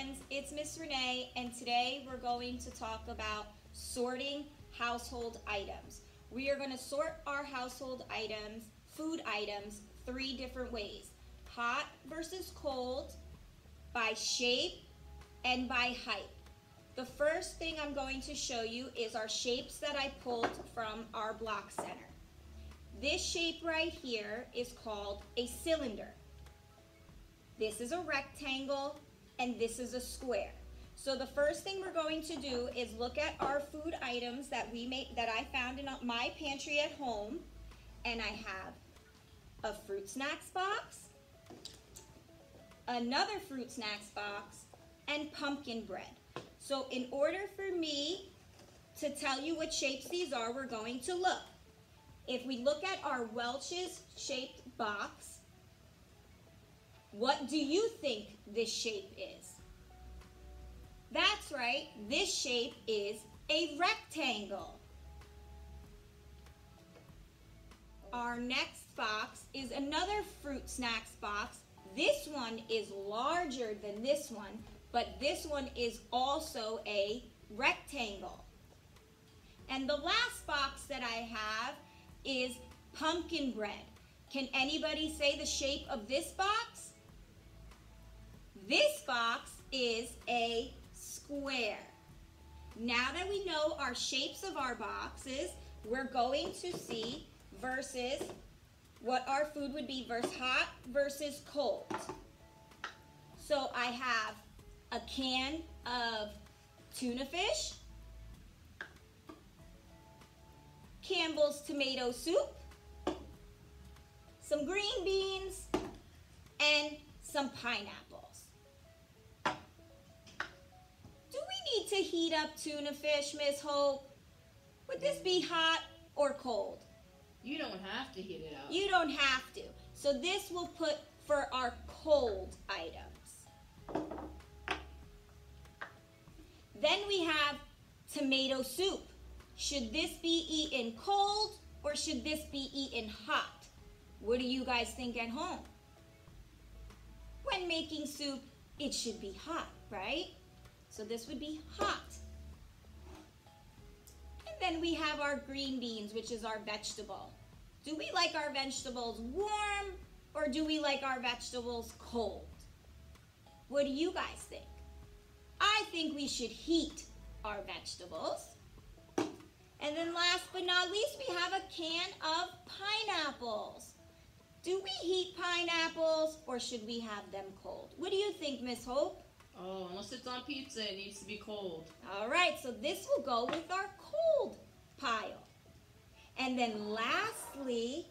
friends, it's Miss Renee, and today we're going to talk about sorting household items. We are going to sort our household items, food items, 3 different ways. Hot versus cold, by shape, and by height. The first thing I'm going to show you is our shapes that I pulled from our block center. This shape right here is called a cylinder. This is a rectangle, and this is a square. So the first thing we're going to do is look at our food items that I found in my pantry at home, and I have a fruit snacks box, another fruit snacks box, and pumpkin bread. So in order for me to tell you what shapes these are, we're going to look. If we look at our Welch's shaped box, what do you think this shape is? That's right, this shape is a rectangle. Our next box is another fruit snacks box. This one is larger than this one, but this one is also a rectangle. And the last box that I have is pumpkin bread. Can anybody say the shape of this box? This box is a square. Now that we know our shapes of our boxes, we're going to see versus what our food would be versus hot versus cold. So I have a can of tuna fish, Campbell's tomato soup, some green beans, and some pineapples. Do we need to heat up tuna fish, Miss Hope? Would this be hot or cold? You don't have to heat it up. You don't have to. So this will put for our cold items. Then we have tomato soup. Should this be eaten cold or should this be eaten hot? What do you guys think at home? When making soup, it should be hot, right? So this would be hot. And then we have our green beans, which is our vegetable. Do we like our vegetables warm or do we like our vegetables cold? What do you guys think? I think we should heat our vegetables. And then last but not least, we have a can of pineapples. Do we heat pineapples or should we have them cold? What do you think, Miss Hope? Oh, unless it's on pizza, it needs to be cold. All right, so this will go with our cold pile. And then lastly,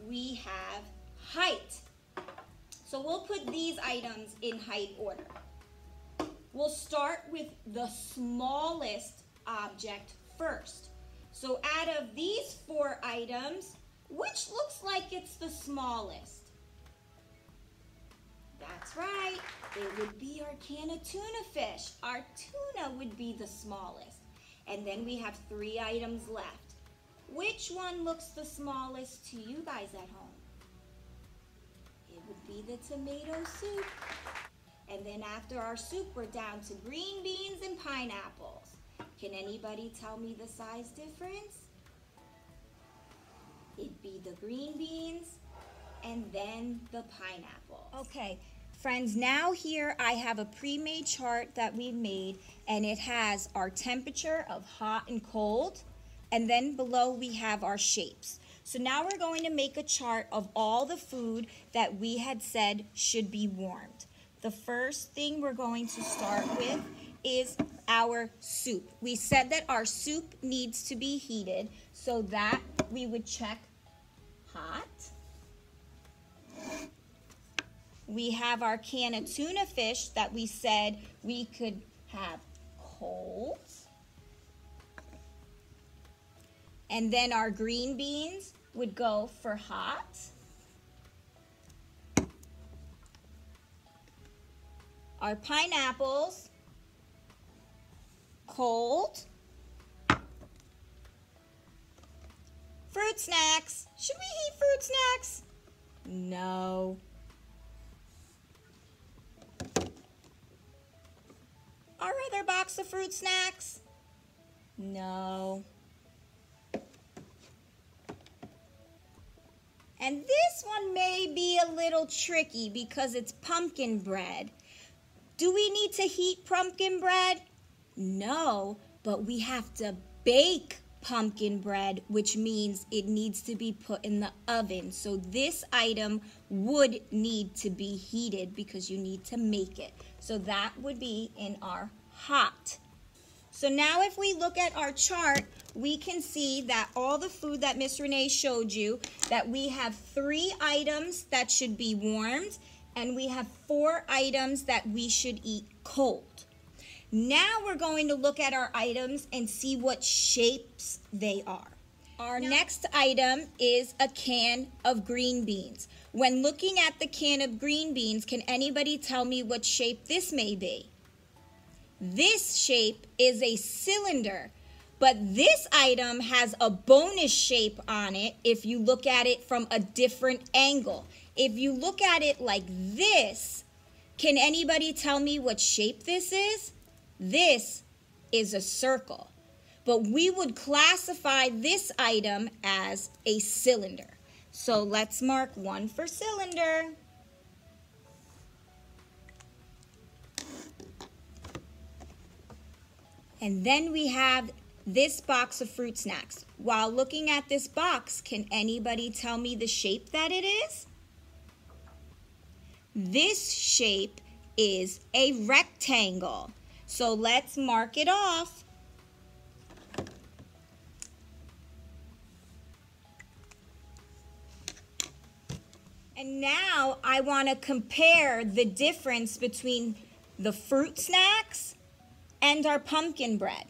we have height. So we'll put these items in height order. We'll start with the smallest object first. So out of these 4 items, which looks like it's the smallest? That's right, it would be our can of tuna fish. Our tuna would be the smallest. And then we have 3 items left. Which one looks the smallest to you guys at home? It would be the tomato soup. And then after our soup, we're down to green beans and pineapples. Can anybody tell me the size difference? It'd be the green beans and then the pineapple. Okay, friends, now here I have a pre-made chart that we've made, and it has our temperature of hot and cold, and then below we have our shapes. So now we're going to make a chart of all the food that we had said should be warmed. The first thing we're going to start with is our soup. We said that our soup needs to be heated, so that we would check hot. We have our can of tuna fish that we said we could have cold. And then our green beans would go for hot. Our pineapples, cold. Fruit snacks. Should we heat fruit snacks? No. our other box of fruit snacks? No. And this one may be a little tricky because it's pumpkin bread. Do we need to heat pumpkin bread? No, but we have to bake pumpkin bread, which means it needs to be put in the oven. So this item would need to be heated because you need to make it. So that would be in our hot. So now if we look at our chart, we can see that all the food that Miss Renee showed you, that we have 3 items that should be warmed, and we have 4 items that we should eat cold. Now we're going to look at our items and see what shapes they are. Our next item is a can of green beans. When looking at the can of green beans, can anybody tell me what shape this may be? This shape is a cylinder, but this item has a bonus shape on it if you look at it from a different angle. If you look at it like this, can anybody tell me what shape this is? This is a circle, but we would classify this item as a cylinder. So let's mark 1 for cylinder. And then we have this box of fruit snacks. While looking at this box, can anybody tell me the shape that it is? This shape is a rectangle. So let's mark it off. And now I want to compare the difference between the fruit snacks and our pumpkin bread.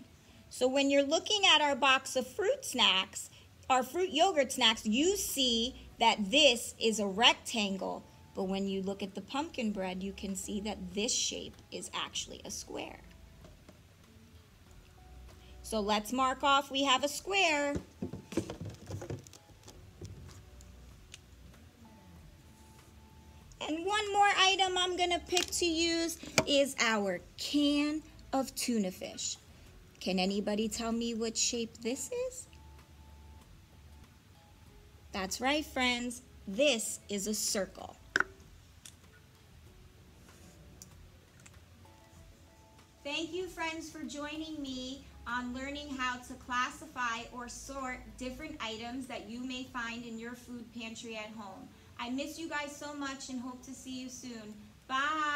So when you're looking at our box of fruit snacks, our fruit yogurt snacks, you see that this is a rectangle. But when you look at the pumpkin bread, you can see that this shape is actually a square. So let's mark off we have a square. And one more item I'm going to pick to use is our can of tuna fish. Can anybody tell me what shape this is? That's right, friends. This is a circle. Thank you, friends, for joining me on learning how to classify or sort different items that you may find in your food pantry at home. I miss you guys so much and hope to see you soon. Bye.